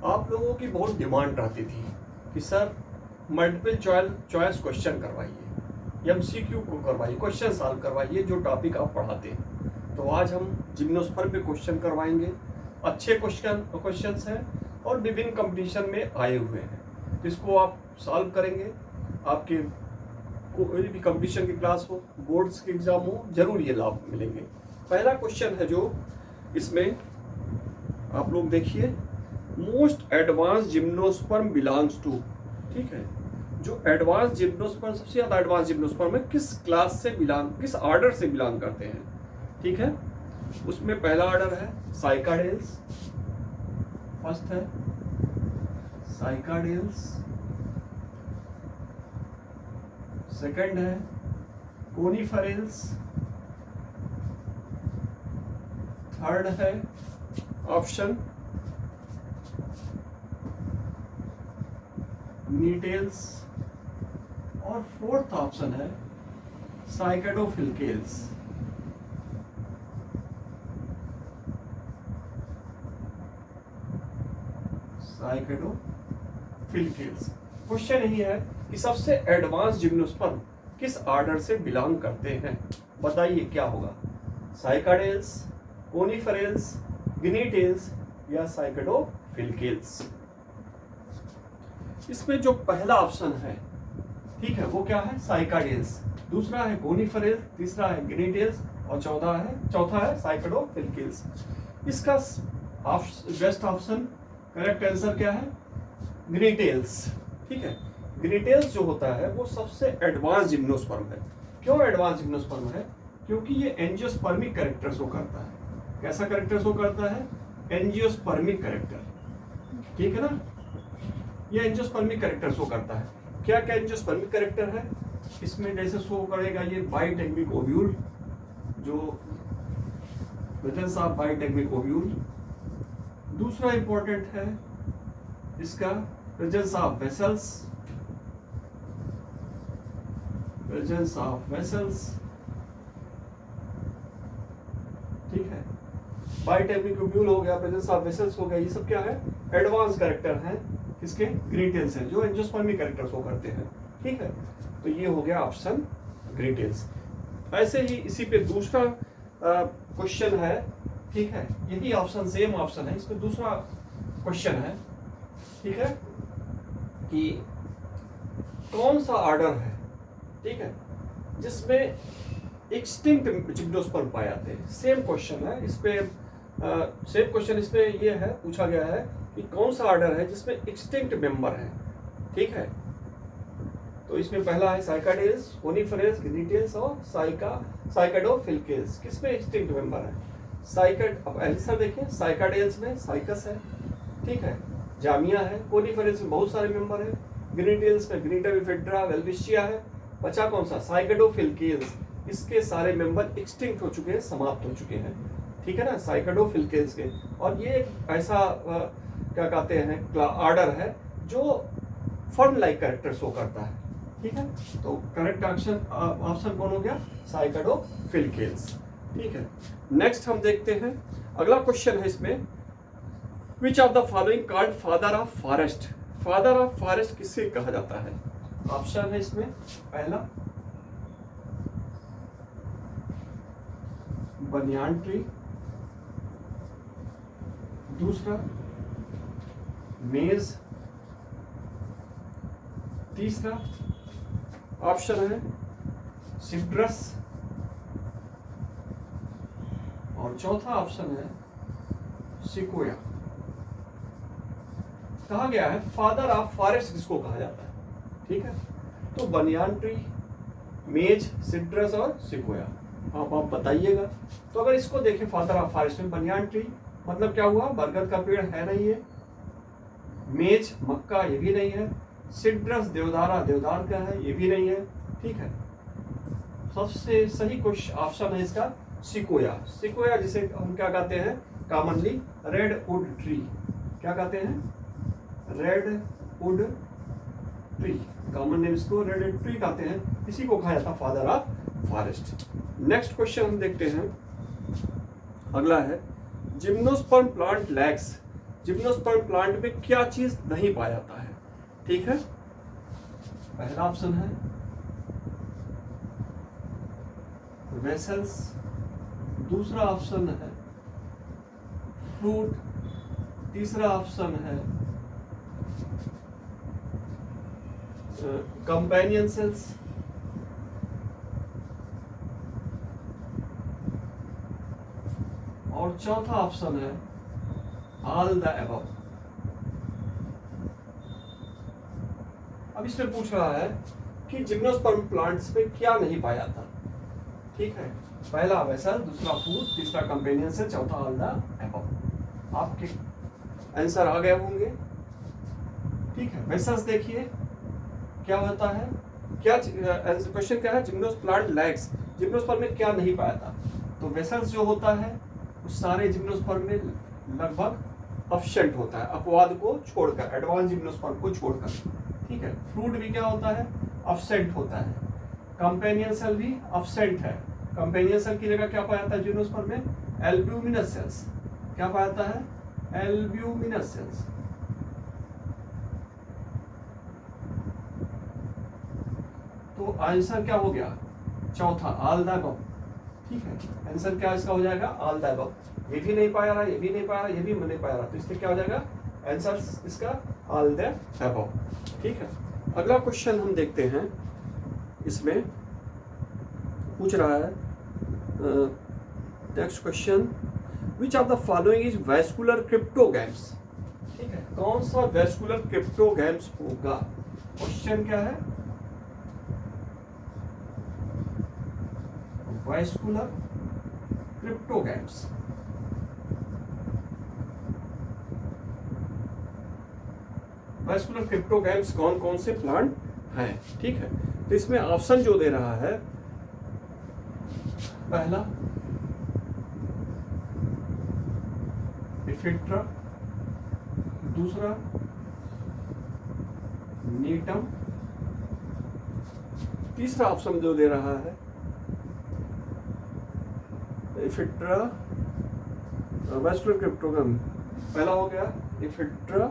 आप लोगों की बहुत डिमांड रहती थी कि सर मल्टीपल चॉइस क्वेश्चन करवाइए, एमसीक्यू को करवाइए, क्वेश्चन सॉल्व करवाइए जो टॉपिक आप पढ़ाते हैं। तो आज हम जिम्नोस्पर्म पे क्वेश्चन करवाएंगे। अच्छे क्वेश्चंस हैं और विभिन्न कंपटीशन में आए हुए हैं, इसको आप सॉल्व करेंगे। आपके कोई भी कंपटीशन की क्लास हो, बोर्ड्स के एग्जाम हो, जरूर ये लाभ मिलेंगे। पहला क्वेश्चन है जो इसमें आप लोग देखिए, most advance gymnosperm belongs to, ठीक है, जो एडवांस जिम्नोस्पर्म, सबसे ज्यादा एडवांस जिम्नोस्पर्म है, किस क्लास से बिलोंग, किस ऑर्डर से बिलोंग करते हैं, ठीक है। उसमें पहला ऑर्डर है साइकाडेल्स, फर्स्ट है साइकाडेल्स, सेकंड है कोनिफरेल्स, थर्ड है ऑप्शन नीटेल्स और फोर्थ ऑप्शन है साइकेडोफिल्केल्स। साइकेडोफिल्केल्स। क्वेश्चन यही है कि सबसे एडवांस जिम्नोस्पर्म किस ऑर्डर से बिलोंग करते हैं, बताइए क्या होगा, साइकाडेल्स, कोनिफरेल्स, गिनीटेल्स या साइकेडोफिल्केल्स। इसमें जो पहला ऑप्शन है, ठीक है, वो क्या है, साइकाडेल्स, दूसरा है कोनिफरेल्स, तीसरा है गिनीटेल्स और चौथा है साइकेडोफिल्केल्स। इसका बेस्ट ऑप्शन, करेक्ट आंसर क्या है, गिनीटेल्स, ठीक है। गिनीटेल्स जो होता है वो सबसे एडवांस जिम्नोस्पर्म है। क्यों एडवांस जिम्नोस्पर्म है, क्योंकि ये एंजियोस्पर्मिक कैरेक्टर शो करता है। कैसा कैरेक्टर शो करता है, एंजियोस्पर्मिक कैरेक्टर, ठीक है ना, ये एंजियोस्पर्मिक कैरेक्टर शो करता है। क्या क्या एंजियोस्पर्मिक कैरेक्टर है इसमें, जैसे शो करेगा ये बाइटेक्मिक ओव्यूल, जो प्रेजेंस ऑफ बाइटेक्मिक ओव्यूल। दूसरा इंपॉर्टेंट है इसका presence of vessels, presence of vessels, ठीक है, बाइटेक्मिक ओव्यूल हो गया, प्रेजेंस ऑफ वेसल्स हो गया, ये सब क्या है, एडवांस कैरेक्टर हैं किसके, गिनीटेल्स हैं, जो एंजियोस्पर्मिक कैरेक्टर शो करते हैं, ठीक है। तो ये हो गया ऑप्शन गिनीटेल्स। ऐसे ही इसी पे दूसरा क्वेश्चन है, ठीक है, यही ऑप्शन सेम ऑप्शन है, इसमें दूसरा क्वेश्चन है, ठीक है, कि कौन सा ऑर्डर है, ठीक है, जिसमें एक्सटिंक्ट जिम्नोस्पर्म पाए जाते हैं। सेम क्वेश्चन है इस पे, सेम क्वेश्चन इसमें ये है, पूछा गया है कि कौन सा ऑर्डर है जिसमें एक्सटिंक्ट मेंबर है, ठीक है। तो इसमें पहला है साइकाडेल्स, कोनिफरेल्स, गिनीटेल्स और साइकेडोफिल्केल्स। किसमें एक्सटिंक्ट मेंबर है, अब आंसर देखिए, साइकाडेल्स में साइकस है, ठीक है, जामिया है, कोनिफरेल्स में बहुत सारे मेंबर है, गिनीटेल्स में गिनीटा बिफिड्रा, वेल्विशिया है, बचा कौन सा, साइकेडोफिल्केल्स। इसके सारे मेंबर एक्सटिंक्ट हो चुके हैं, समाप्त हो चुके हैं, ठीक है ना, साइकेडोफिल्केल्स के। और ये ऐसा क्या कहते हैं ऑर्डर है जो फर्न लाइक कैरेक्टर शो करता है, ठीक है। तो करेक्ट ऑप्शन कौन हो गया, साइकेडोफिल्केल्स, ठीक है। नेक्स्ट हम देखते हैं, अगला क्वेश्चन है इसमें, which of the following called father of forest. Father of forest किससे कहा जाता है, ऑप्शन है इसमें, पहला बनियान ट्री, दूसरा मेज, तीसरा ऑप्शन है सिट्रस और चौथा ऑप्शन है सिकोया। कहा गया है फादर ऑफ फॉरेस्ट किसको कहा जाता है, ठीक है। तो बनियान ट्री, मेज, सिट्रस और सिकोया, आप बताइएगा। तो अगर इसको देखें फादर ऑफ फॉरेस्ट में, बनियान ट्री मतलब क्या हुआ, बरगद का पेड़ है नहीं है, मेज मक्का ये भी नहीं है, सिट्रस देवदार का है ये भी नहीं है, ठीक है। सबसे सही क्वेश्चन ऑप्शन है इसका सिकोया, जिसे हम क्या कहते हैं कॉमनली, रेड वुड ट्री, क्या कहते हैं, red wood tree, common name इसको रेड वुड ट्री कहते हैं, इसी को कहा जाता है father of forest. Next question हम देखते हैं, अगला है gymnosperm plant lakhs gymnosperm plant में क्या चीज नहीं पाया जाता है? ठीक है, पहला ऑप्शन है वेसल्स, दूसरा ऑप्शन है फ्रूट, तीसरा ऑप्शन है कंपेनियन सेल्स, और चौथा ऑप्शन है ऑल द अबव। अब इसमें पूछ रहा है कि जिम्नोस्पर्म प्लांट्स में क्या नहीं पाया जाता। ठीक है, पहला वेसल, दूसरा फूड, तीसरा कंपेनियन सेल, चौथा ऑल द अबव। आपके आंसर आ गए होंगे। ठीक है, वेसल्स देखिए क्या होता है, क्या क्वेश्चन क्या है, जिम्नोस्पर्म प्लांट लैक्स, जिम्नोस्पर्म में क्या नहीं पाया था? तो वेसल्स जो होता है उस सारे जिम्नोस्पर्म में लगभग अब्सेंट होता है, अपवाद को छोड़कर, एडवांस जिम्नोस्पर्म को छोड़कर। ठीक है, फ्रूट भी क्या होता है, अब्सेंट होता है। कंपेनियन सेल भी अब्सेंट है। कंपेनियन सेल की जगह क्या पाया जाता है जिम्नोस्पर्म में? Albuminous cells. क्या पाया जाता है? Albuminous sales. तो आंसर क्या हो गया? चौथा, ऑल द अबव। ठीक है, आंसर क्या इसका हो जाएगा? All the above. ये भी नहीं पाया रहा, ये भी नहीं पाया रहा, ये भी नहीं पाया रहा, तो इसलिए क्या हो जाएगा आंसर इसका? All the above. ठीक है, अगला क्वेश्चन हम देखते हैं। इसमें पूछ रहा है next question, which of the following is vascular cryptogams? ठीक है, कौन सा वैस्कुलर क्रिप्टोगैम्स होगा? क्वेश्चन क्या है? Vascular cryptogams. वैस्कुलर क्रिप्टोगैम्स कौन कौन से प्लांट हैं? ठीक है, तो इसमें ऑप्शन जो दे रहा है, पहला एफिड्रा, दूसरा नीटम, तीसरा ऑप्शन जो दे रहा है एफिड्रा, वैस्कुलर क्रिप्टोगैम। पहला हो गया एफिड्रा,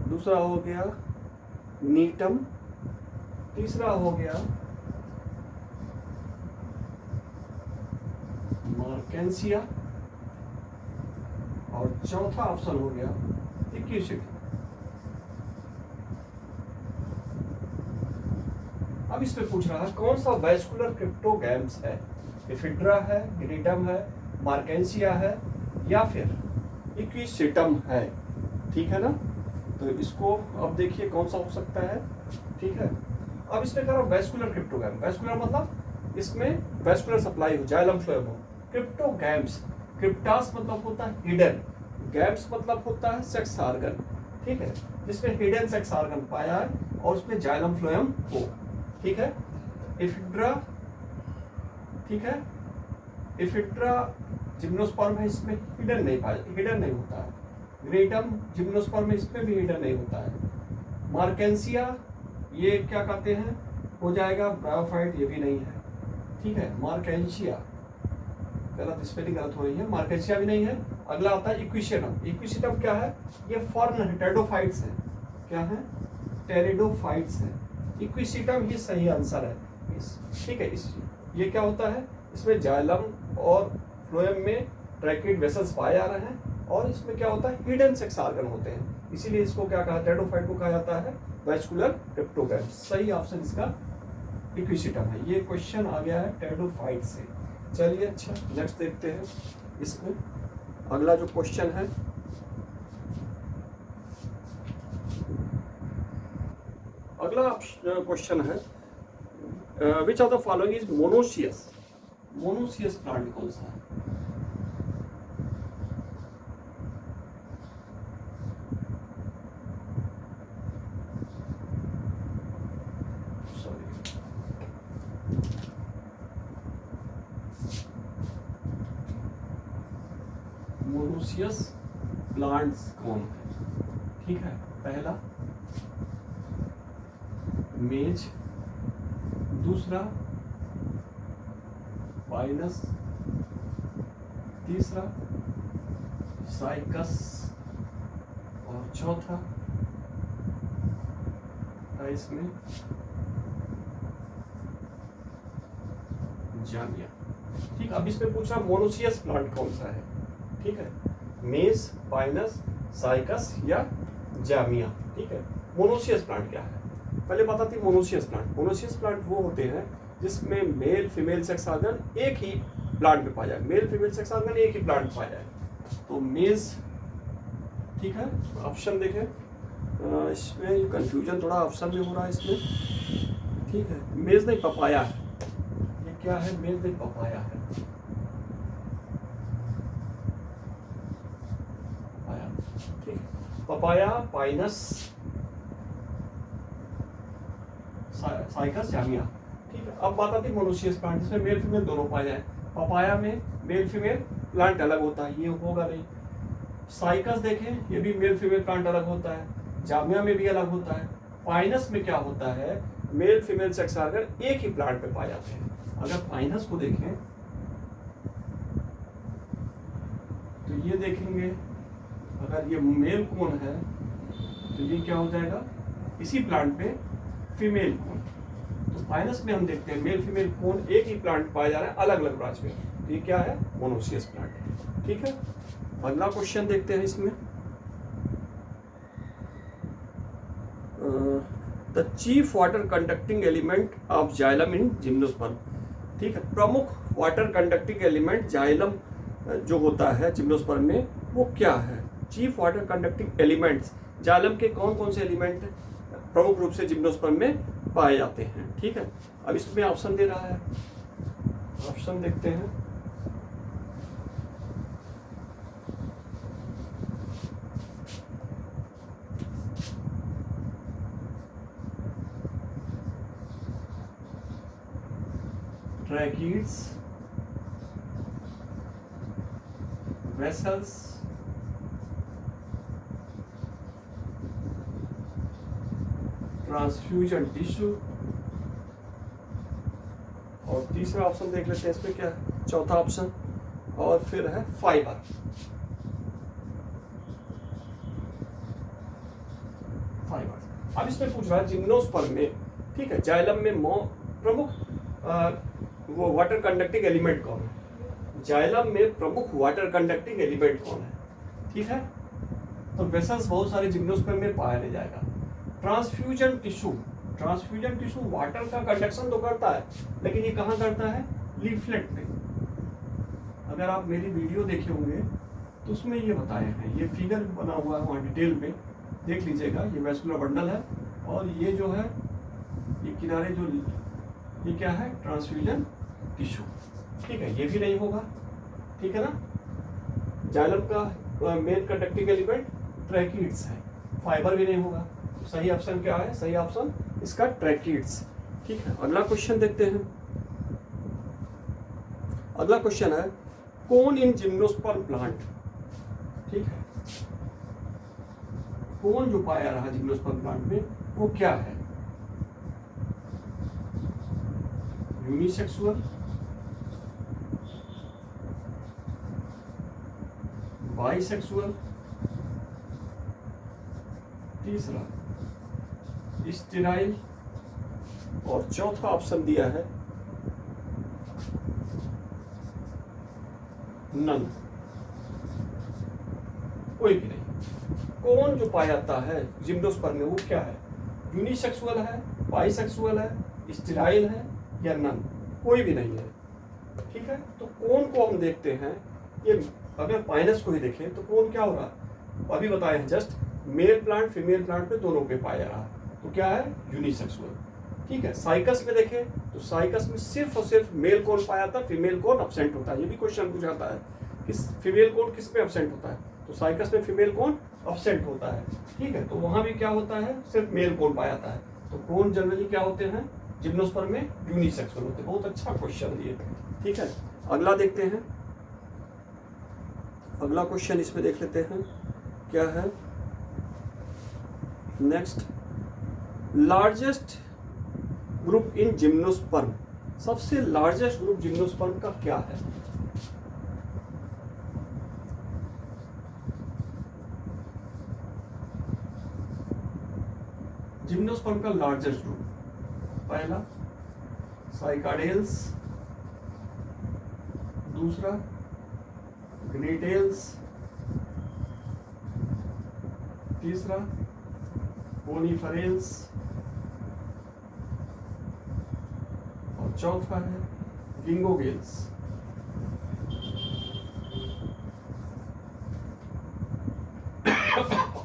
दूसरा हो गया नीटम, तीसरा हो गया मार्केंसिया, और चौथा ऑप्शन हो गया इक्विसिट। अब इसमें पूछ रहा है कौन सा वैस्कुलर क्रिप्टोगैम्स है? एफिड्रा है, नीटम है, मार्केंसिया है, या फिर इक्विसिटम है। ठीक है ना, तो इसको अब देखिए कौन सा हो सकता है। ठीक है, अब इसमें करो वैस्कुलर क्रिप्टोगैम। वैस्कुलर मतलब इसमें वैस्कुलर सप्लाई हो, जाइलम फ्लोएम हो। क्रिप्टोगैम्स, क्रिप्टास मतलब होता है हिडन, गैम्स मतलब होता है सेक्स ऑर्गन। ठीक है, जिसमें हिडन सेक्स ऑर्गन पाया है और उसमें जाइलम फ्लोएम हो। ठीक है, एफिड्रा, ठीक है, एफिड्रा जिम्नोस्पर्म है, इसमें हिडन नहीं पाया, हिडन नहीं होता है। ग्रेटम जिम्नोस्पर्म में, इसमें भी हिडन नहीं होता है। मार्केंसिया ये क्या कहते हैं, हो जाएगा ब्रायोफाइट, ये भी नहीं है। ठीक है, मार्केंसिया गलत, स्पेलिंग गलत हो रही है, मार्केंसिया भी नहीं है। अगला आता है इक्विसिटम। इक्विसिटम क्या है? ये फॉर्न है, टेरिडोफाइट्स है। क्या है? टेरिडोफाइट्स है। इक्विसिटम ही सही आंसर है। ठीक है, ये क्या होता है, इसमें जाइलम और फ्लोएम में ट्रैकिड वेसल्स पाए जा रहे हैं, और इसमें क्या होता है, हिडन सेक्स ऑर्गन होते हैं, इसीलिए इसको क्या कहा, टेरिडोफाइट को कहा जाता है वैस्कुलर क्रिप्टोगैम। सही ऑप्शन इसका इक्विसिटम है। ये क्वेश्चन आ गया है टेरिडोफाइट से। चलिए अच्छा, नेक्स्ट देखते हैं इसमें अगला जो क्वेश्चन है। अगला क्वेश्चन है, which of the following is monoecious? Monoecious plant कौन सा है? मोनोसियस प्लांट्स कौन है? ठीक है, पहला मेज, दूसरा पाइनस, तीसरा साइकस, चौथा इसमें जामिया। ठीक, अब इसमें पूछ रहा मोनोसियस प्लांट कौन सा है। ठीक है, मेस, पाइनस, साइकस या जामिया। ठीक है, मोनोसियस प्लांट क्या है पहले बताती। मोनोसियस प्लांट वो होते हैं जिसमें मेल फीमेल सेक्स ऑर्गन एक ही प्लांट में पाया जाए, मेल फीमेल सेक्स ऑर्गन एक ही प्लांट में पाया जाए। तो मेज, ठीक है, ऑप्शन देखें, इसमें कंफ्यूजन थोड़ा ऑप्शन में हो रहा है इसमें। ठीक है, मेज नहीं पपाया है, ये क्या है, मेज नहीं पपाया है, ठीक, पपाया, पाइनस, साइकस, जामिया। ठीक है, अब बात आती है मोनोसियस प्लांट जिसमें मेल फीमेल दोनों पाए जाए। पपाया में मेल फीमेल प्लांट अलग होता है, ये होगा नहीं। साइकस देखें, ये भी मेल फीमेल प्लांट अलग होता है। जामिया में भी अलग होता है। पाइनस में क्या होता है, मेल फीमेल सेक्स ऑर्गन एक ही प्लांट पे पाए जाते हैं। अगर पाइनस को देखें तो ये देखेंगे, अगर ये मेल कोन है तो ये क्या हो जाएगा, इसी प्लांट पे फीमेल कोन। तो पाइनस में हम देखते हैं मेल फीमेल कोन एक ही प्लांट पाया जा रहा है अलग अलग ब्रांच में, तो ये क्या है, मोनोसियस प्लांट। ठीक है, अगला क्वेश्चन देखते हैं इसमें। The chief water conducting element of xylem in gymnosperm. ठीक है, प्रमुख वाटर कंडक्टिंग एलिमेंट जाइलम जो होता है जिम्नोस्पर्म में वो क्या है। Chief water conducting elements, xylem के कौन कौन से एलिमेंट प्रमुख रूप से जिम्नोस्पर्म में पाए जाते हैं। ठीक है, अब इसमें ऑप्शन दे रहा है, ऑप्शन देखते हैं। ट्रैकीड्स, वेसल्स, ट्रांसफ्यूजन टिश्यू, और तीसरा ऑप्शन देख लेते हैं इसमें क्या है, चौथा ऑप्शन, और फिर है फाइबर। फाइबर। अब इसमें पूछ रहा है जिम्नोस्पर्म में, ठीक है, जाइलम में प्रमुख वो वाटर कंडक्टिंग एलिमेंट कौन है। जाइलम में प्रमुख वाटर कंडक्टिंग एलिमेंट कौन है। ठीक है, तो वेसल्स बहुत सारे जिम्नोस्पर्म में पाया जाएगा। ट्रांसफ्यूजन टिश्यू वाटर का कंडक्शन तो करता है, लेकिन ये कहाँ करता है, लीफलेट में। अगर आप मेरी वीडियो देखे होंगे तो उसमें ये बताए हैं, ये फिगर बना हुआ है वहाँ डिटेल में देख लीजिएगा। ये वैस्कुलर बंडल है और ये जो है ये किनारे जो ये क्या है, ट्रांसफ्यूजन टिश्यू। ठीक है, ये भी नहीं होगा। ठीक है ना, जाइलम का मेन कंडक्टिंग एलिमेंट ट्रैकीड्स है। फाइबर भी नहीं होगा। सही ऑप्शन क्या है, सही ऑप्शन इसका ट्रैकीड्स। ठीक है, अगला क्वेश्चन देखते हैं। अगला क्वेश्चन है कोन इन जिम्नोस्पर्म प्लांट। ठीक है, कोन जो पाया रहा जिम्नोस्पर्म प्लांट में वो क्या है, यूनिसेक्सुअल, बाइसेक्सुअल, तीसरा स्टेराइल, और चौथा ऑप्शन दिया है नन, कोई भी नहीं। कौन जो पाया जाता है जिम्नोस्पर्म में वो क्या है, यूनिसेक्सुअल है, बाइसेक्सुअल है, स्टेराइल है या नन, कोई भी नहीं है। ठीक है, तो कौन को हम देखते हैं, ये अगर पाइनस को ही देखें तो कौन क्या होगा, अभी बताए हैं just, male plant female plant पे दोनों पे पाया रहा, तो क्या है, यूनिसेक्सुअल। ठीक है, साइकस में देखें तो साइकस में सिर्फ और सिर्फ मेल कौन पाया था, फीमेल कौन अब्सेंट होता है। ये भी क्वेश्चन पूछाता है कि फीमेल कौन किस में अब्सेंट होता है, तो साइकस में फीमेल कौन अब्सेंट होता है। ठीक है, तो वहां भी क्या होता है, सिर्फ मेल कौन पाया जाता है। तो कौन जनरली क्या होते हैं जिम्नोस्पर्म में, यूनिसेक्सुअल होते हैं। बहुत अच्छा क्वेश्चन दिए। ठीक है, अगला देखते हैं। अगला क्वेश्चन इसमें देख लेते हैं क्या है। Next, largest group in gymnosperm, सबसे लार्जेस्ट ग्रुप जिम्नोस्पर्म का क्या है। जिम्नोस्पर्म का लार्जेस्ट ग्रुप, पहला साइकाडेल्स, दूसरा ग्नेटेल्स, तीसरा कोनिफरेल्स और चौथा है गिंगोगेल्स।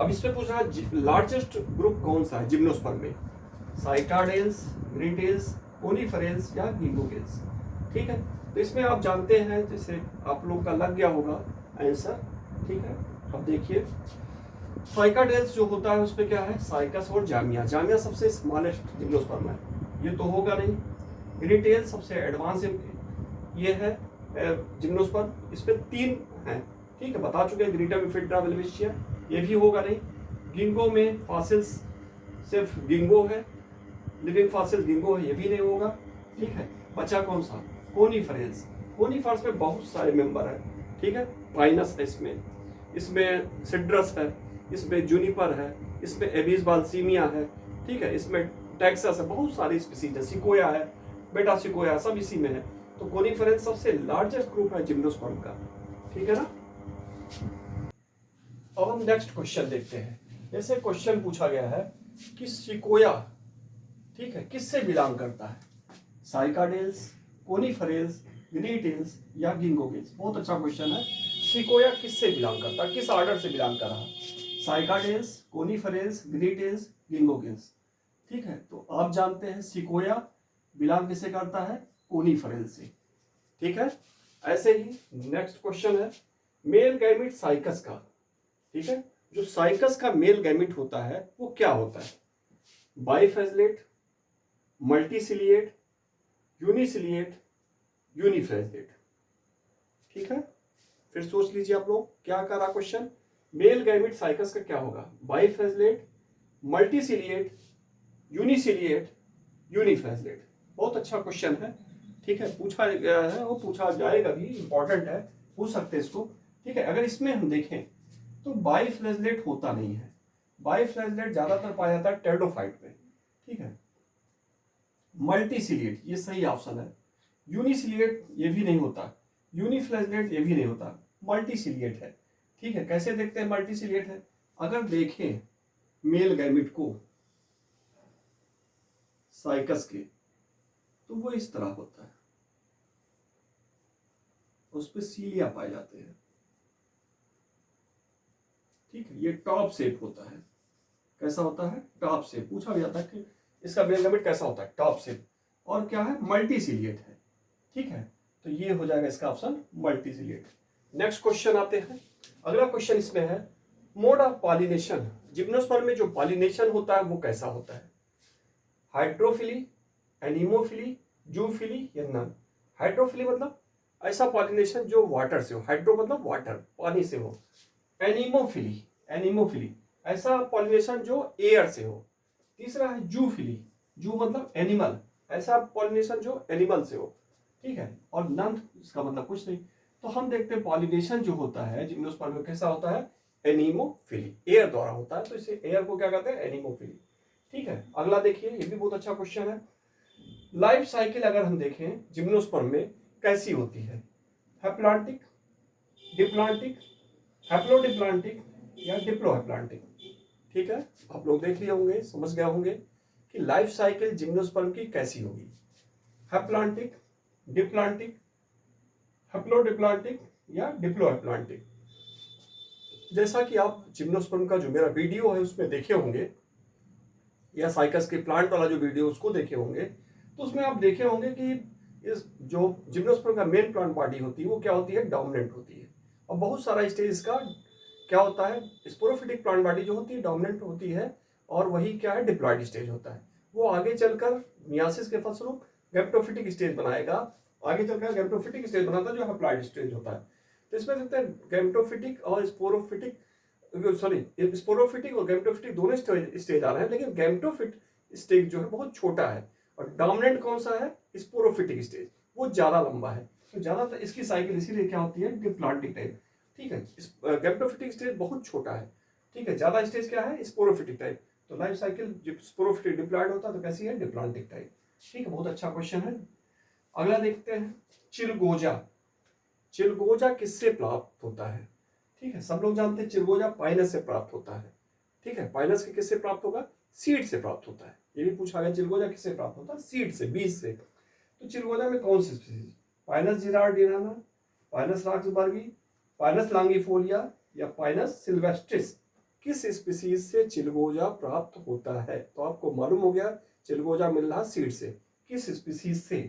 अब इसमें पूछ रहा है लार्जेस्ट ग्रुप कौन सा है जिम्नोस्पर्म में, साइकाडेल्स, ग्नेटेल्स, कोनिफरेल्स या गिंगोगेल्स। ठीक है, तो इसमें आप जानते हैं, जैसे आप लोग का लग गया होगा आंसर। ठीक है, अब देखिए साइकाडेल्स जो होता है उसमें क्या है, साइकस और जामिया। जामिया सबसे स्मॉलेस्ट जिम्नोस्पर्म है, ये तो होगा नहीं। ग्नेटेल सबसे एडवांस ये है जिम्नोस्पर्म, इसमें 3 हैं। ठीक है, बता चुके हैं, ग्रीटम, इफिड्रा, वेलविशिया, ये भी होगा नहीं। गिंगो में फॉसिल्स सिर्फ गिंगो है, लिविंग फॉसिल गिंगो है, ये भी नहीं होगा। ठीक है, बचा कौन सा, कोनिफरेल्स। कोनिफर्स में बहुत सारे मेंबर हैं। ठीक है, पाइनस है इसमें सिड्रस है, इसमें जूनिपर है, इसमें एबिस बाल्सीमिया है। ठीक है, इसमें टेक्सास है, बहुत सारी स्पीसीज है, सिकोया है, बेटा सिकोया, सब इसी में है। तो कोनिफरेंस सबसे लार्जेस्ट ग्रुप है जिम्नोस्पर्म का। ठीक है ना। अब हम नेक्स्ट क्वेश्चन देखते हैं। जैसे क्वेश्चन पूछा गया है कि सिकोया, ठीक है, किससे बिलोंग करता है, साइकाडेल्स, कोनिफरेल्स, ग्नेटेल्स या गिंगोगेल्स। बहुत अच्छा क्वेश्चन है। सिकोया किससे बिलोंग करता है, किस ऑर्डर से बिलोंग कर रहा है, साइकाडेल्स, कोनिफरेल्स, ग्नेटेल्स, गिंगोगेल्स। ठीक है, तो आप जानते हैं सिकोया बिलोंग किससे करता है, कोनिफरेल्स से। ठीक है, ऐसे ही नेक्स्ट क्वेश्चन है मेल गैमिट साइकस का। ठीक है, जो साइकस का मेल गैमिट होता है वो क्या होता है, बाइफेजलेट, मल्टीसिलिएट, यूनिसिलिएट, यूनिफ्रेजलेट। ठीक है, फिर सोच लीजिए आप लोग क्या कर रहा क्वेश्चन, मेल गैमिट साइकस का क्या होगा, बाइफेजलेट, मल्टीसिलिएट, यूनिसिलिएट, यूनिफ्रेजलेट। बहुत अच्छा क्वेश्चन है। ठीक है, पूछा गया है, वो पूछा जाएगा भी, इंपॉर्टेंट है, पूछ सकते हैं इसको। ठीक है, अगर इसमें हम देखें तो बाइफ्लैजलेट होता नहीं है। बाइफ्लैजलेट ज्यादातर पाया जाता है टेरिडोफाइट में। ठीक है, मल्टीसिलिएट ये सही ऑप्शन है, यूनिसिलिएट ये भी नहीं होता, यूनिफ्लैजलेट ये भी नहीं होता, मल्टीसिलिएट है। ठीक है, कैसे देखते हैं मल्टीसिलिएट है, अगर देखें मेल गैमिट को साइकस के तो वो इस तरह होता है, उस पर सीलिया पाए जाते हैं। ठीक है, ये टॉप शेप होता है, कैसा होता है, टॉप शेप। पूछा भी जाता है कि इसका मेल गैमिट कैसा होता है, टॉप शेप, और क्या है, मल्टीसिलिएट है। ठीक है, तो ये हो जाएगा इसका ऑप्शन मल्टीसिलिएट। नेक्स्ट क्वेश्चन आते हैं, अगला क्वेश्चन इसमें है मोड ऑफ पॉलिनेशन, जिम्नोस्पर्म में जो पॉलिनेशन होता है वो कैसा होता है, हाइड्रोफिली, एनीमोफिली, जूफिली या नन। हाइड्रोफिली मतलब ऐसा पॉलिनेशन जो वाटर से हो, हाइड्रो मतलब वाटर, पानी से हो। एनीमोफिली, एनीमोफिली ऐसा पॉलिनेशन जो एयर से हो। तीसरा है जूफिली, जू मतलब एनिमल, ऐसा पॉलिनेशन जो एनिमल से हो। ठीक है, और नन इसका मतलब कुछ नहीं। तो हम देखते हैं पॉलिनेशन जो होता है जिम्नोस्पर्म में कैसा होता है, एनीमोफिली, एयर द्वारा होता है, तो इसे एयर को क्या कहते हैं, एनीमोफिली। ठीक है, अगला देखिए, ये भी बहुत अच्छा क्वेश्चन है। लाइफ साइकिल अगर हम देखें जिम्नोस्पर्म में कैसी होती है, हैप्लांटिक, डिप्लांटिक, हैप्लोडिप्लांटिक या डिप्लोहैप्लांटिक। ठीक है, आप लोग देख लिए होंगे, समझ गए होंगे कि लाइफ साइकिल जिम्नोस्पर्म की कैसी होगी, हैप्लांटिक, डिप्लांटिक, हैप्लोडिप्लांटिक या डिप्लोहैप्लांटिक। जैसा कि आप जिम्नोस्पर्म का जो मेरा वीडियो है उसमें देखे होंगे, या साइकस के प्लांट वाला जो वीडियो उसको देखे होंगे, तो उसमें आप देखे होंगे कि इस जो जिम्नोस्पर्म का मेन प्लांट बॉडी होती है वो क्या होती है, डोमिनेंट होती है। और बहुत सारा स्टेज इसका क्या होता है, स्पोरोफिटिक प्लांट बॉडी जो होती है डोमिनेंट होती है, और वही क्या है, डिप्लॉयड स्टेज होता है। वो आगे चलकर मियासिस के फलस्वरूप गैमेटोफिटिक स्टेज बनाएगा, आगे चलकर गैमेटोफिटिक स्टेज बनाता है जो हैप्लॉयड स्टेज होता है। तो इसमें देखते हैं गैमेटोफिटिक और स्पोरोफिटिक, सॉरी स्पोरोफिटिक और गैमेटोफिटिक दोनों स्टेज आ रहे हैं, लेकिन गैमेटोफिट स्टेज जो है बहुत छोटा है, और डोमिनेंट कौन सा है, स्पोरोफिटिक स्टेज, वो ज्यादा लंबा है। तो ज्यादातर इसकी साइकिल इसीलिए क्या होती है, डिप्लांटिक टाइप। ठीक है, गैमेटोफिटिक स्टेज बहुत छोटा है। ठीक है, ज्यादा स्टेज क्या है, स्पोरोफिटिक टाइप। तो लाइफ साइकिल जब स्पोरोफिट डिप्लॉयड होता है तो कैसी है, डिप्लॉन्टिक टाइप। ठीक है, बहुत अच्छा क्वेश्चन है। अगला देखते हैं, चिलगोजा। चिलगोजा किससे प्राप्त होता है? ठीक है, सब लोग जानते हैं चिलगोजा पाइनस से प्राप्त होता है। ठीक है, पाइनस के किससे प्राप्त होगा, सीड से प्राप्त होता है। ये भी पूछा गया चिलगोजा किससे प्राप्त होता है, सीड से, बीज से। तो चिलगोजा में कौन सी स्पीसीज, पाइनस जिरार्डियाना, पाइनस राक्सबर्गी, पाइनस लॉन्गिफोलिया या पाइनस सिल्वेस्ट्रिस, किस स्पीसीज से चिलगोजा प्राप्त होता है? तो आपको मालूम हो गया चिलगोजा मिल रहा सीड से, किस स्पीसीज से।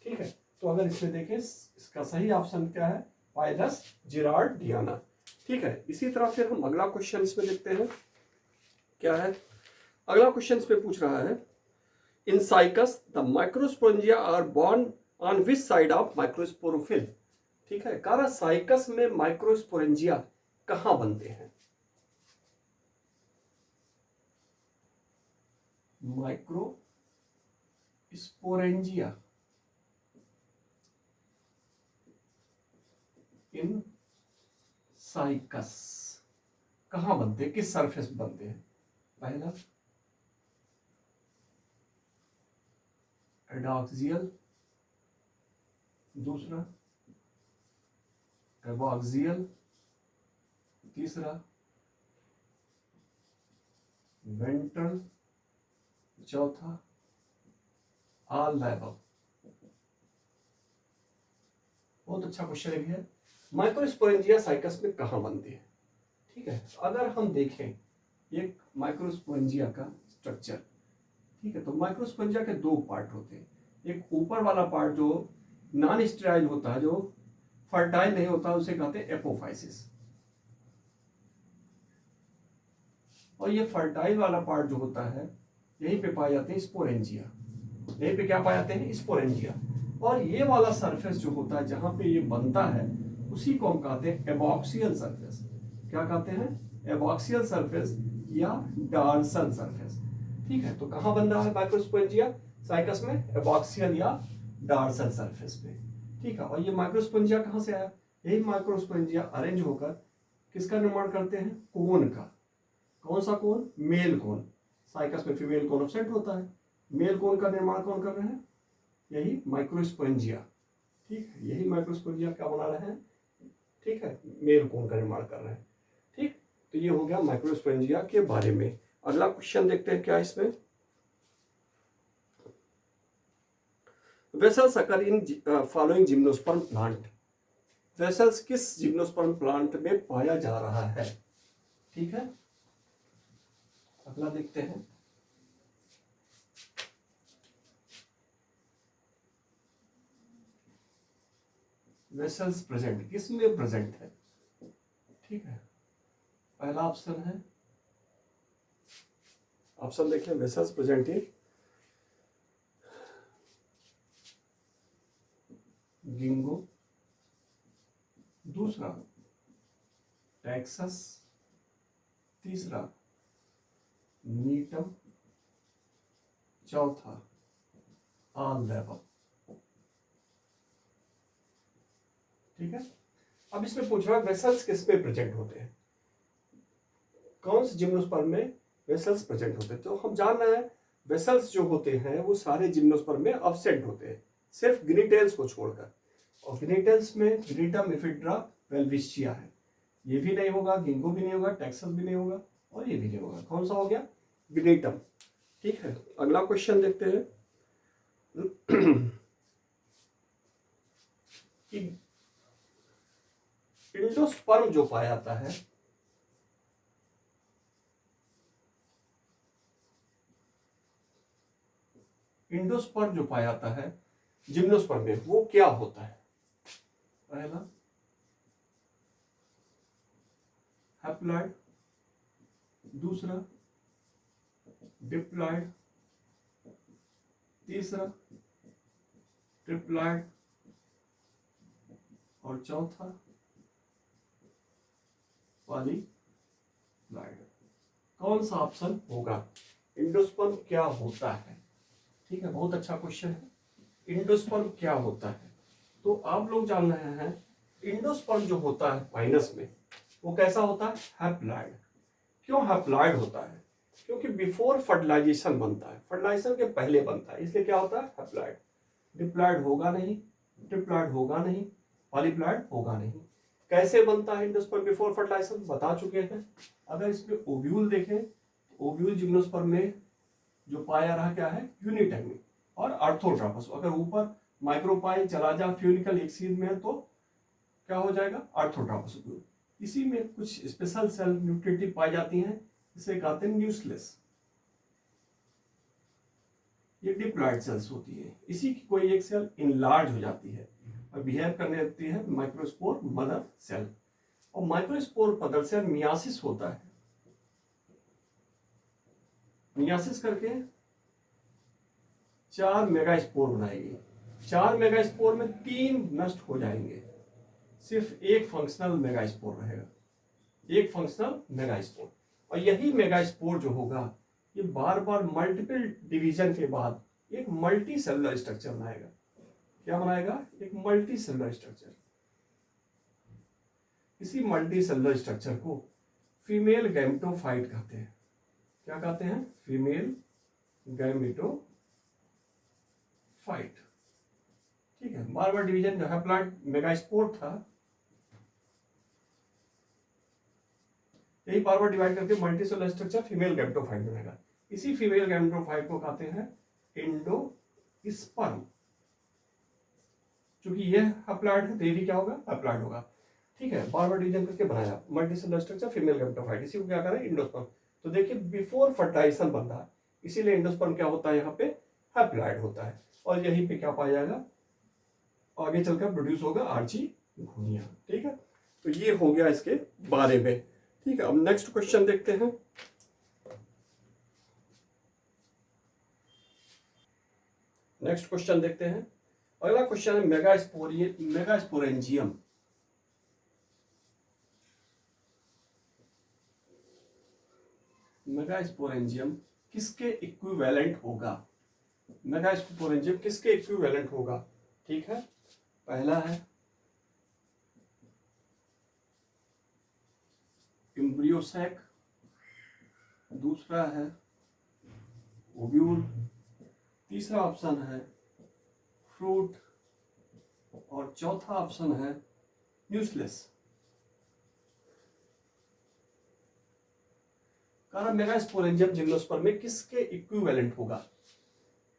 ठीक है, तो अगर इसमें देखें इसका सही ऑप्शन क्या है, पाइनस जिरार्डियाना। ठीक है, इसी तरह फिर हम अगला क्वेश्चन इसमें देखते हैं क्या है। अगला क्वेश्चन इसमें पूछ रहा है, in cycas the microsporangia are borne on which side of microsporophyll. ठीक है, कह रहा साइकस में माइक्रोस्पोरेंजिया कहां बनते हैं? माइक्रोस्पोरेंजिया इन साइकस कहां बनते हैं, किस सरफेस बनते हैं? पहला एडॉक्सियल, दूसरा एबॉक्सियल, तीसरा वेंट्रल, चौथा ऑल द अबव। बहुत अच्छा क्वेश्चन है। माइक्रोस्पोरेंजिया साइकस में कहां बनते हैं? ठीक है, अगर हम देखें एक माइक्रोस्पोरेंजिया का स्ट्रक्चर, ठीक है, तो माइक्रोस्पोरेंजिया के दो पार्ट होते हैं। एक ऊपर वाला पार्ट जो नॉन स्टेराइल होता है, जो फर्टाइल नहीं होता, उसे कहते हैं एपोफाइसिस। और ये फर्टाइल वाला पार्ट जो होता है, यहीं पे पाए जाते हैं स्पोरेंजिया। यहीं पे क्या पाए जाते हैं, स्पोरेंजिया। और ये वाला सरफेस जो होता है जहां पे ये बनता है, उसी को हम कहते हैं एबॉक्सियल सरफेस। क्या कहते हैं, एबॉक्सियल सरफेस या डॉर्सल सरफेस। ठीक है, तो कहां बन रहा है माइक्रोस्पोरेंजिया साइकस में, एबॉक्सियल या डॉर्सल सरफेस पे। ठीक है, और ये माइक्रोस्पोरेंजिया कहां से आया, यही माइक्रोस्पोरेंजिया अरेंज होकर किसका निर्माण करते हैं, कोन का। कौन सा कोन, मेल कोन। साइकस में फीमेल कोन एब्सेंट होता है, मेल कोन का निर्माण कौन कर रहे हैं, यही माइक्रोस्पोरेंजिया। ठीक है, यही माइक्रोस्पोरेंजिया क्या बना रहे हैं, ठीक है, मेल कोन का निर्माण कर रहे हैं। ठीक, तो ये हो गया माइक्रोस्पोरेंजिया के बारे में। अगला क्वेश्चन देखते हैं क्या इसमें, vessels occur in following gymnosperm plant. Vessels किस जिम्नोस्पर्म प्लांट में पाया जा रहा है? ठीक है, अगला देखते हैं, वेसल्स प्रेजेंट किसमें प्रेजेंट है? ठीक है, पहला ऑप्शन है, ऑप्शन देखें, वेसल्स प्रेजेंट इन गिंगो, दूसरा टेक्सास, तीसरा नीटम, चौथा ऑल द अबव। ठीक है, अब इसमें पूछ रहा है वेसल्स किस पे प्रेजेंट होते हैं, कौन से जिम्नोस्पर्म में वेसल्स प्रेजेंट होते हैं? तो हम जान रहे हैं वेसल्स जो होते हैं वो सारे जिम्नोस्पर्म में अब्सेंट होते हैं, सिर्फ ग्निटेल्स को छोड़कर। और ग्निटेल्स में ग्निटम इफिड्रा वेल्विशिया है, ये भी नहीं होगा, गिंगो भी नहीं होगा, टेक्सास भी नहीं होगा, और ये भी नहीं होगा। कौन सा हो गया, ग्निटम। ठीक है, अगला क्वेश्चन देखते हैं कि इंडोस्पर्म जो पाया जाता है, इंडोस्पर्म जो पाया जाता है जिम्नोस्पर्म में, वो क्या होता है? पहला हैप्लॉइड, दूसरा डिप्लॉइड, तीसरा ट्रिप्लॉइड, और चौथा पॉलीप्लॉइड। कौन सा ऑप्शन होगा, इंडोस्पर्म क्या होता है? ठीक है, बहुत अच्छा क्वेश्चन है, इंडोस्पर्म क्या होता है? तो आप लोग जान रहे हैं इंडोस्पर्म जो होता है पाइनस में, वो कैसा होता है, हैप्लॉइड। क्यों हैप्लॉइड होता है? क्योंकि बिफोर फर्टिलाइजेशन बनता है, फर्टिलाइजेशन के पहले बनता है, इसलिए क्या होता है हैप्लॉइड। डिप्लॉइड होगा नहीं, ट्रिप्लॉइड होगा नहीं, पॉलीप्लॉइड होगा नहीं। कैसे बनता है एंडोस्पर्म बिफोर फर्टिलाइजेशन बता चुके हैं। अगर इसमें ओव्यूल देखें, ओव्यूल जिम्नोस्पर्म में जो पाया रहा क्या है यूनिटैंगिक और आर्थोट्रॉपस। अगर ऊपर माइक्रोपाई चला जा फ्यूनिकल एक सीध में तो क्या हो जाएगा आर्थोट्रॉपस ओव्यूल। इसी में कुछ स्पेशल सेल न्यूट्रिटिव पाई जाती हैं, इसे कहते हैं न्यूक्लियस। ये डिप्लॉइड सेल्स होती है। इसी की कोई एक सेल इनलार्ज हो जाती है और बिहेव करने लगती है माइक्रोस्पोर मदर सेल। और माइक्रोस्पोर मदर सेल मियासिस होता है, मियासिस करके 4 मेगास्पोर बनाएगी। 4 मेगास्पोर में 3 नष्ट हो जाएंगे, सिर्फ एक फंक्शनल मेगास्पोर रहेगा, एक फंक्शनल मेगास्पोर। और यही मेगास्पोर जो होगा ये बार बार मल्टीपल डिवीजन के बाद एक मल्टी सेलुलर स्ट्रक्चर बनाएगा। क्या बनाएगा एक मल्टी सेलुलर स्ट्रक्चर। इसी मल्टी सेलुलर स्ट्रक्चर को फीमेल गैमेटोफाइट कहते हैं। क्या कहते हैं फीमेल गैमेटोफाइट। ठीक है, बार बार डिवीजन जो हैप्लॉइड मेगास्पोर था यही बार बार डिवाइड करके मल्टीसेलुलर स्ट्रक्चर फीमेल गैमेटोफाइट बनेगा। इसी फीमेल गैमेटोफाइट को कहते हैं एंडोस्पर्म। क्योंकि ये हैप्लॉइड है तो ये भी क्या होगा हैप्लॉइड होगा। ठीक है, बार बार डिवीजन करके बनाया मल्टीसेलुलर स्ट्रक्चर फीमेल गैमेटोफाइट, इसी को क्या करें एंडोस्पर्म। तो देखिए बिफोर फर्टिलाइजेशन बन रहा है, इसीलिए एंडोस्पर्म क्या होता है यहाँ पे हैप्लॉइड होता है। और यहीं पे क्या पाया जाएगा आगे चलकर प्रोड्यूस होगा आर्चिगोनिया। ठीक है, तो ये हो गया इसके बारे में। ठीक है, अब नेक्स्ट क्वेश्चन देखते हैं। नेक्स्ट क्वेश्चन देखते हैं। अगला क्वेश्चन है मेगास्पोरेंजियम। मेगास्पोरेंजियम किसके इक्विवेलेंट होगा? मेगास्पोरेंजियम किसके इक्विवेलेंट होगा? ठीक है, पहला है एम्ब्रियोसैक, दूसरा है ओव्यूल, तीसरा ऑप्शन है फ्रूट और चौथा ऑप्शन है न्यूक्लियस। कारण मेगास्पोरेंजियम जिम्नोस्पर्म में किसके इक्विवेलेंट होगा?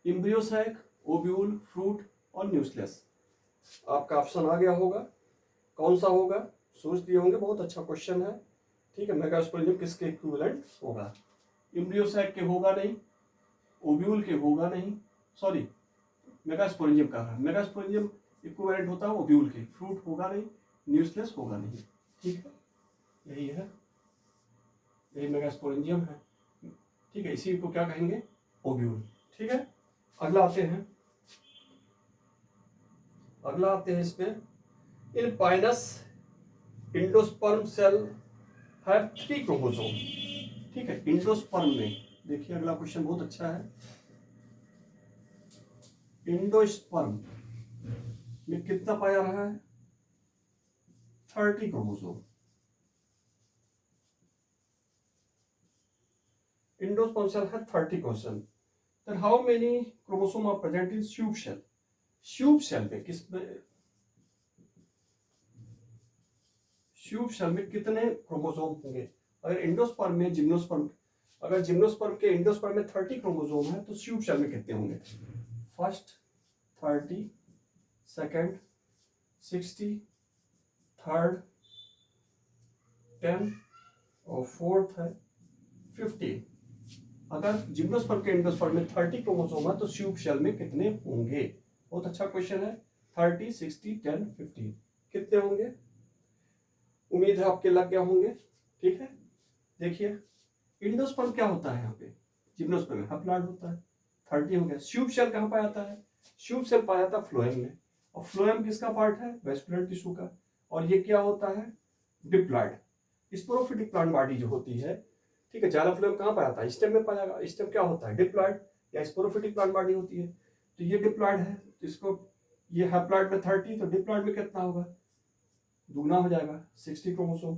एम्ब्रियोसैक, ओव्यूल, फ्रूट और न्यूक्लियस। आपका ऑप्शन आ गया होगा, कौन सा होगा सोच दिए होंगे। बहुत अच्छा क्वेश्चन है। ठीक है, मेगास्पोरेंजियम किसके इक्विवेलेंट होगा? एम्ब्रियोसैक के होगा नहीं, ओव्यूल के होगा नहीं, सॉरी मेगास्पोरेंजियम का है, मेगास्पोरेंजियम इक्विवेलेंट होता है ओव्यूल के, फ्रूट होगा नहीं, न्यूक्लियस होगा नहीं। ठीक है, यही है, यही मेगास्पोरेंजियम है। ठीक है, इसी को क्या कहेंगे ओव्यूल। ठीक है, अगला आते हैं इसमें in pinus endosperm cell have 3 chromosome. ठीक है, इंडोस्पर्म में देखिए अगला क्वेश्चन बहुत अच्छा है। इंडोस्पर्म में कितना पाया रहा है? 30 क्रोमोसोम। इंडोस्पर्म सेल है 30 chromosome. Then how many chromosome are present in tube cell? Tube cell में ट्यूब सेल में कितने क्रोमोसोम होंगे? अगर इंडोस्पर्म में जिम्नोस्पर्म, अगर जिम्नोस्पर्म के इंडोस्पर्म में 30 क्रोमोसोम है तो ट्यूब सेल में कितने होंगे? फर्स्ट 30, सेकंड 60, थर्ड 10 और फोर्थ है 15। अगर जिम्नोस्पर्म के इंडोस्पर्म में 30 क्रोमोसोम है तो ट्यूब सेल में कितने होंगे? बहुत अच्छा क्वेश्चन है। 30, 60, 10, 15 कितने होंगे? उम्मीद है आपके लग गया होंगे। ठीक है, देखिए इंडोस्पर्म क्या होता है यहाँ पे, जिम्नोस्पर्म में हैप्लॉइड होता है, 30 हो गया। ट्यूब सेल कहाँ पाया जाता है? ट्यूब सेल पाया जाता है फ्लोएम में, और फ्लोएम किसका पार्ट है? वेस्कुलर टिश्यू का। और ये क्या होता है? डिप्लॉइड। स्पोरोफिटिक प्लांट बॉडी जो होती है, ठीक है, जाइलोफ्लोएम कहाँ पाया जाता है? स्टेम में पाया जाएगा। स्टेम क्या होता है? डिप्लॉइड या स्पोरोफिटिक प्लांट बॉडी होती है। तो ये डिप्लॉइड है, तो इसको ये हैप्लॉइड में 30, तो डिप्लॉइड में कितना होगा? दुगना हो जाएगा 60 क्रोमोसोम।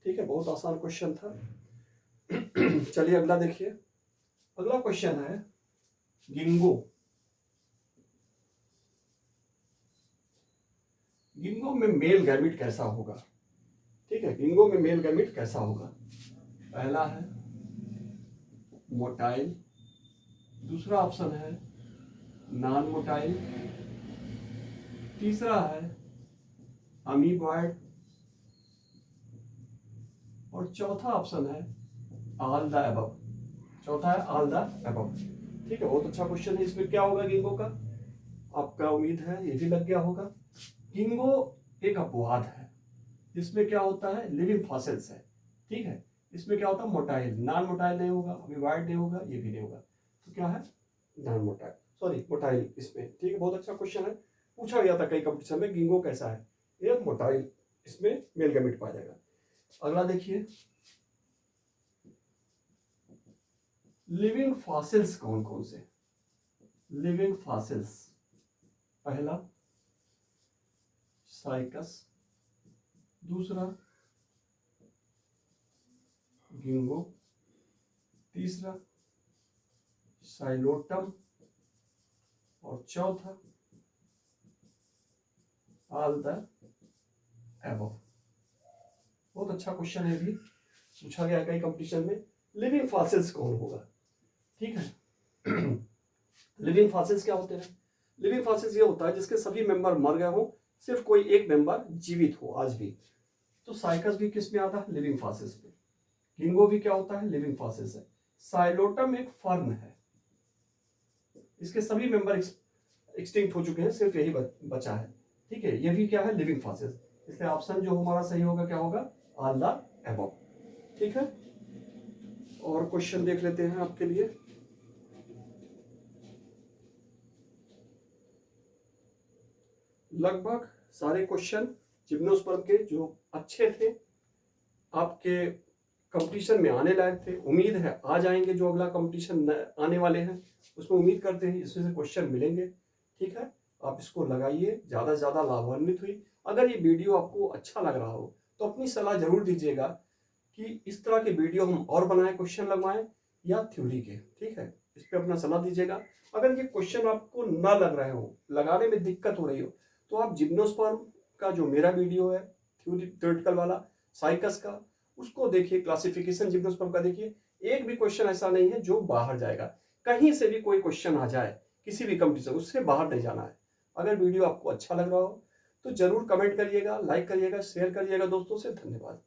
ठीक है, बहुत आसान क्वेश्चन था। चलिए अगला देखिए। अगला क्वेश्चन है गिंगो। गिंगो में मेल गैमिट कैसा होगा? ठीक है, गिंगो में मेल गैमिट कैसा होगा? पहला है मोटाइल, दूसरा ऑप्शन है नॉन मोटाइल, तीसरा है अमीबॉइड, और चौथा ऑप्शन है ऑल द अबव। चौथा है ऑल द अबव। ठीक है, बहुत अच्छा क्वेश्चन है। इसमें क्या होगा गिंगो का? आपका उम्मीद है ये भी लग गया होगा। गिंगो एक अपवाद है, जिसमें क्या होता है लिविंग फॉसिल्स है। ठीक है, इसमें क्या होता है मोटाइल, नॉन मोटाइल नहीं होगा, अमीबॉइड नहीं होगा, ये भी नहीं होगा। तो क्या है नॉन मोटाइल, सॉरी मोटाइल इसमें। ठीक है, बहुत अच्छा क्वेश्चन है, पूछा गया था कई कंपटीशन में गिंगो कैसा है। ये मोटाइल, इसमें मेल गैमेट पाया जाएगा। अगला देखिए, लिविंग फॉसिल्स कौन कौन से? लिविंग फॉसिल्स, पहला साइकस, दूसरा गिंगो, तीसरा साइलोटम, और चौथा ऑल द एबव। बहुत अच्छा क्वेश्चन है, भी पूछा गया कई कंपटीशन में। लिविंग फॉसिल्स कौन होगा? ठीक है। लिविंग फॉसिल्स क्या होते हैं? लिविंग फॉसिल्स ये होता है जिसके सभी मेंबर मर गए हो, सिर्फ कोई एक मेंबर जीवित हो आज भी। तो साइकस भी किस में आता है? लिविंग फॉसिल्स में। गिंगो भी क्या होता है? लिविंग फॉसिल्स है। साइलोटम एक फर्न है, इसके सभी मेंबर एक्सटिंक्ट हो चुके हैं, सिर्फ यही बचा है। ठीक है, ये भी क्या है? Living fossils. इसलिए ऑप्शन जो हमारा सही होगा क्या होगा? All the above. ठीक है, और क्वेश्चन देख लेते हैं आपके लिए। लगभग सारे क्वेश्चन जिम्नोस्पर्म के जो अच्छे थे, आपके कंपटीशन में आने लायक थे, उम्मीद है आ जाएंगे। जो अगला कंपटीशन आने वाले हैं उसमें उम्मीद करते हैं इसमें से क्वेश्चन मिलेंगे। ठीक है, आप इसको लगाइए, ज़्यादा से ज़्यादा लाभान्वित हुई। अगर ये वीडियो आपको अच्छा लग रहा हो तो अपनी सलाह जरूर दीजिएगा कि इस तरह के वीडियो हम और बनाएं, क्वेश्चन लगवाएं या थ्योरी के। ठीक है, इस पर अपना सलाह दीजिएगा। अगर ये क्वेश्चन आपको ना लग रहे हो, लगाने में दिक्कत हो रही हो, तो आप जिम्नोस्पर्म का जो मेरा वीडियो है थ्योरेटिकल वाला साइकस का, उसको देखिए, क्लासिफिकेशन जिम्नोस्पर्म का देखिए। एक भी क्वेश्चन ऐसा नहीं है जो बाहर जाएगा। कहीं से भी कोई क्वेश्चन आ जाए किसी भी कंपटीशन, उससे बाहर नहीं जाना है। अगर वीडियो आपको अच्छा लग रहा हो तो जरूर कमेंट करिएगा, लाइक करिएगा, शेयर करिएगा दोस्तों से। धन्यवाद।